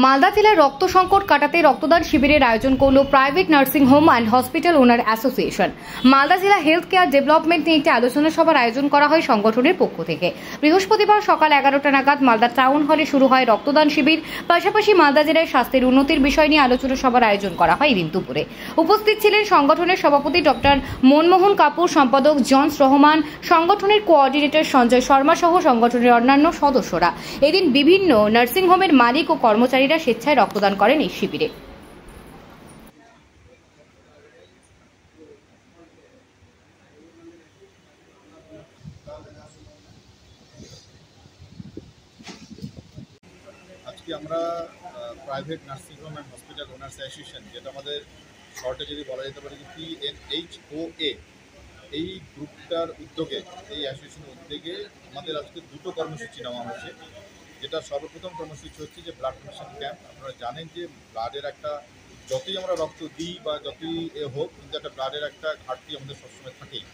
মালদা জেলার রক্ত সংকট কাটাতে রক্তদান শিবিরের আয়োজন করল private nursing home and hospital owner association. Malda জেলা হেলথ কেয়ার ডেভেলপমেন্ট নিয়ে একটি আলোচনা সভার আয়োজন করা হয় সংগঠনের পক্ষ থেকে। বৃহস্পতিবার সকাল 11টা নাগাদ মালদা টাউন হলে শুরু হয় রক্তদান শিবির। পাশাপাশি মালদা জেলায় স্বাস্থ্যের উন্নতির বিষয় নিয়ে আলোচনা সভার আয়োজন করা হয় এদিন দুপুরে। উপস্থিত ছিলেন সংগঠনের সভাপতি ডক্টর মনমোহন কাপুর, সম্পাদক জনস রহমান, সংগঠনের কোঅর্ডিনেটর সঞ্জয় শর্মা সহ সংগঠনের অন্যান্য সদস্যরা। এদিন বিভিন্ন নার্সিং হোমের মালিক ও কর্মচারীরা স্বেচ্ছায় রক্তদান করেন এই শিবিরে। আজকে আমরা private nursing home and hospital owners association, যেটা আমাদের শর্টে যদি বলা যেতে পারে PNHOA, এই গ্রুপটার উদ্যোগে, এই অ্যাসোসিয়েশনের উদ্যোগে আমাদের আজকে দুটো কর্মসূচি নেওয়া হয়েছে। যেটা সর্বপ্রথম কর্মসূচি হচ্ছে যে ব্লাড ডোনেশন ক্যাম্প। আপনারা জানেন যে ব্লাডের একটা, যতই আমরা রক্ত দিই বা যতই হোক, কিন্তু একটা ব্লাডের একটা ঘাটতি আমাদের সবসময় থাকেই।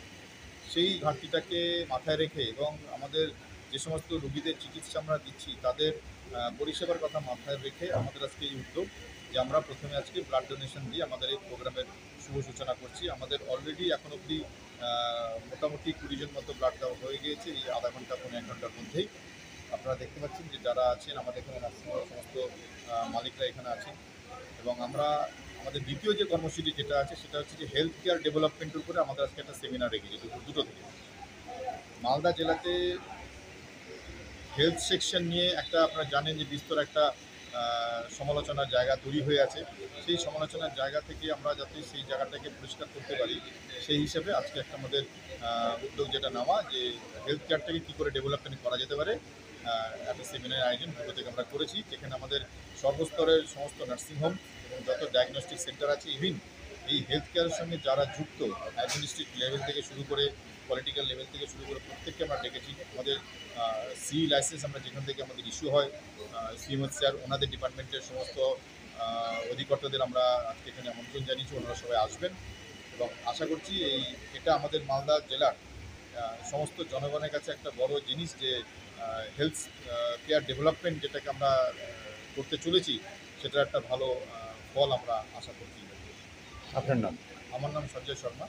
সেই ঘাটতিটাকে মাথায় রেখে এবং আমাদের যে সমস্ত রোগীদের চিকিৎসা আমরা দিচ্ছি তাদের পরিষেবার কথা মাথায় রেখে আমাদের আজকে এই উদ্যোগ যে আমরা প্রথমে আজকে ব্লাড ডোনেশন দিয়ে আমাদের এই প্রোগ্রামের শুভ সূচনা করছি। আমাদের অলরেডি এখন অবধি মোটামুটি 20 জন মতো ব্লাড দেওয়া হয়ে গিয়েছে এই আধা ঘন্টা 1 ঘন্টার মধ্যেই। আপনারা দেখতে পাচ্ছেন যে যারা আছেন আমাদের এখানে নার্সিংহোমের সমস্ত মালিকরা এখানে আছেন। এবং আমরা আমাদের দ্বিতীয় যে কর্মসূচি যেটা আছে সেটা হচ্ছে যে হেলথ কেয়ার ডেভেলপমেন্টের উপরে আমাদের আজকে একটা সেমিনার রেখেছি দুটো থেকে। মালদা জেলাতে হেলথ সেকশন নিয়ে একটা, আপনারা জানেন যে বিস্তর একটা সমালোচনার জায়গা তৈরি হয়ে আছে। সেই সমালোচনার জায়গা থেকে আমরা যাতে সেই জায়গাটাকে পরিষ্কার করতে পারি সেই হিসেবে আজকে একটা আমাদের উদ্যোগ যেটা নেওয়া, যে হেলথ কেয়ারটাকে কী করে ডেভেলপমেন্ট করা যেতে পারে, একটা সেমিনারের আয়োজন দুটো থেকে আমরা করেছি। যেখানে আমাদের সর্বস্তরের সমস্ত নার্সিংহোম এবং যত ডায়াগনস্টিক সেন্টার আছে, ইভিন এই হেলথ কেয়ারের সঙ্গে যারা যুক্ত, অ্যাডমিনিস্ট্রেটিভ লেভেল থেকে শুরু করে পলিটিক্যাল লেভেল থেকে শুরু করে প্রত্যেককে আমরা ডেকেছি। আমাদের সি লাইসেন্স আমরা যেখান থেকে আমাদের ইস্যু হয়, শ্রীমৎ স্যার ওনাদের ডিপার্টমেন্টের সমস্ত অধিকর্তাদের আমরা আজকে এখানে আমন্ত্রণ জানিয়েছি, ওনারা সবাই আসবেন এবং আশা করছি এটা আমাদের মালদা জেলার সমস্ত জনগণের কাছে একটা বড় জিনিস, যে হেলথ কেয়ার ডেভেলপমেন্ট যেটাকে আমরা করতে চলেছি সেটার একটা ভালো ফল আমরা আশা করছি। আপনার নাম? আমার নাম সঞ্জয় শর্মা।